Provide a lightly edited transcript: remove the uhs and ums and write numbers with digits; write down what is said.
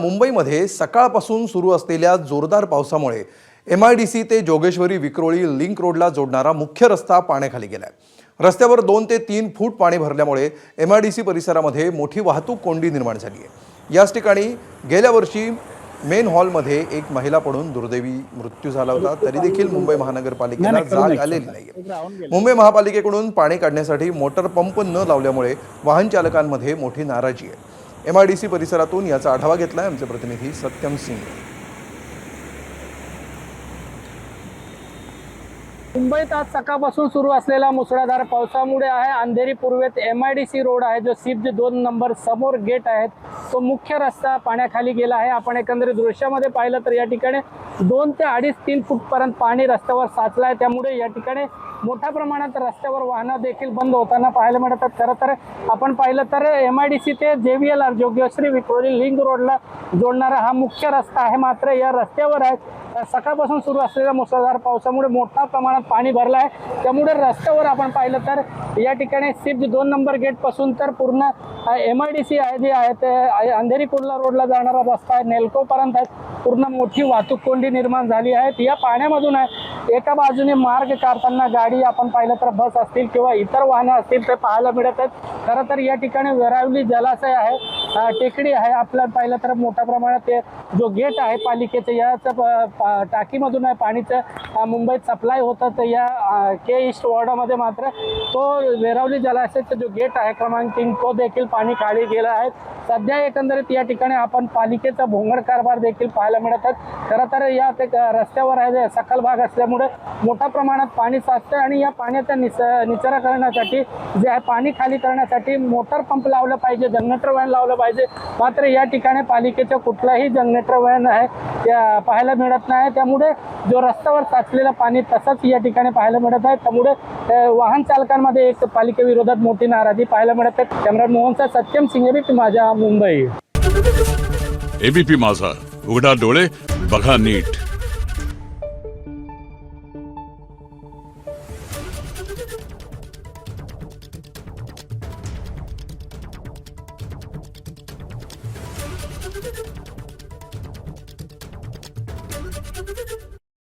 मुंबईमध्ये सकाळपासून सुरू असलेल्या जोरदार पावसामुळे MIDC ते जोगेश्वरी विक्रोळी लिंक रोडला जोडणारा मुख्य रस्ता पाण्याखाली गेलाय। रस्त्यावर 2 ते 3 फूट पाणी भरल्यामुळे MIDC परिसरामध्ये मोठी वाहतूक कोंडी निर्माण झाली आहे। याच ठिकाणी गेल्या वर्षी मेन हॉलमध्ये एक महिला पडून दुर्दैवी मृत्यू झाला होता, तरी देखील मुंबई महानगरपालिकेला जाग आलेली नाहीये। मुंबई महापालिकेकडून पाणी काढण्यासाठी मोटर पंप न लावल्यामुळे वाहन चालकांमध्ये मोठी नाराजी आहे। MIDC परिसरातून याचा आढावा घेतलाय आमचे प्रतिनिधी सत्यम सिंग। मुंबईत आज सकाळपासून सुरू असलेला मुसळधार पावसामुळे आहे अंधेरी पूर्वेत MIDC रोड आहे, जो सिप्ज 2 नंबर समोर गेट आहे, तो मुख्य रस्ता पाण्याखाली गेला आहे। आपण एकंदरीत दृश्यामध्ये पाहिलं तर या ठिकाणी 2 ते 2.5-3 फूट पर्यंत पाणी रस्त्यावर साचलं आहे। त्यामुळे या ठिकाणी मोठ्या प्रमाणात रस्त्यावर वाहनं देखील बंद होताना पाहायला मिळतात। खरं तर आपण पाहिलं तर MIDC ते JVLR जोगेश्वरी विक्रोळी लिंक रोडला जोडणारा हा मुख्य रस्ता आहे, मात्र या रस्त्यावर आहे सकाळपासून सुरू असलेल्या मुसळधार पावसामुळे मोठ्या प्रमाणात पाणी भरलं आहे। त्यामुळे रस्त्यावर आपण पाहिलं तर या ठिकाणी सिप्ज 2 नंबर गेट पासून तर पूर्ण MIDC आहे जे आहे ते अंधेरी कुर्ला रोडला जाणारा रस्ता आहे, नेल्को पर्यंत आहे, पूर्ण मोठी वाहतूक कोंडी निर्माण झाली आहे। या पाण्यामधून आहे एका बाजूने मार्ग काढताना गाडी आपण पाहिलं तर बस असतील किंवा इतर वाहनं असतील ते पाहायला मिळत आहेत। खरं तर या ठिकाणी वेरावली जलाशय आहे, टेकडी आहे, आपल्याला पाहिलं तर मोठ्या प्रमाणात जो गेट आहे पालिकेचं याचं टाकीमधून आहे पाणीचं मुंबईत सप्लाय होतं, तर या के ईस्ट वॉर्डामध्ये मात्र तो वेरावली जलाशयाचा जो गेट आहे क्रमांक 3 तो देखील पाणी खाली गेला आहे। सध्या एकंदरीत या ठिकाणी आपण पालिकेचा भोंगळ कारभार देखील पाहायला मिळत आहे। खरं तर या रस्त्यावर आहे सखल भाग असल्यामुळे मोठ्या प्रमाणात पाणी साचतं आणि या पाण्याचा निचरा करण्यासाठी जे आहे पाणी खाली करण्यासाठी मोटर पंप लावलं पाहिजे, जनरेटर व्हॅन लावलं पाहिजे, मात्र या ठिकाणी पालिकेचं कुठलाही जनरेटर व्हॅन आहे त्या पाहायला मिळत नाही। त्यामुळे जो रस्त्यावर साचलेलं पाणी तसंच या ठिकाणी पाहायला मिळत आहे। त्यामुळे वाहन चालकांमध्ये एक पालिकेविरोधात मोठी नाराजी पाहायला मिळत आहे। कॅमेरा मोहनचा सत्यम सिंग, ABP माझा, मुंबई। ABP माझा, उघडा डोळे बघा नीट।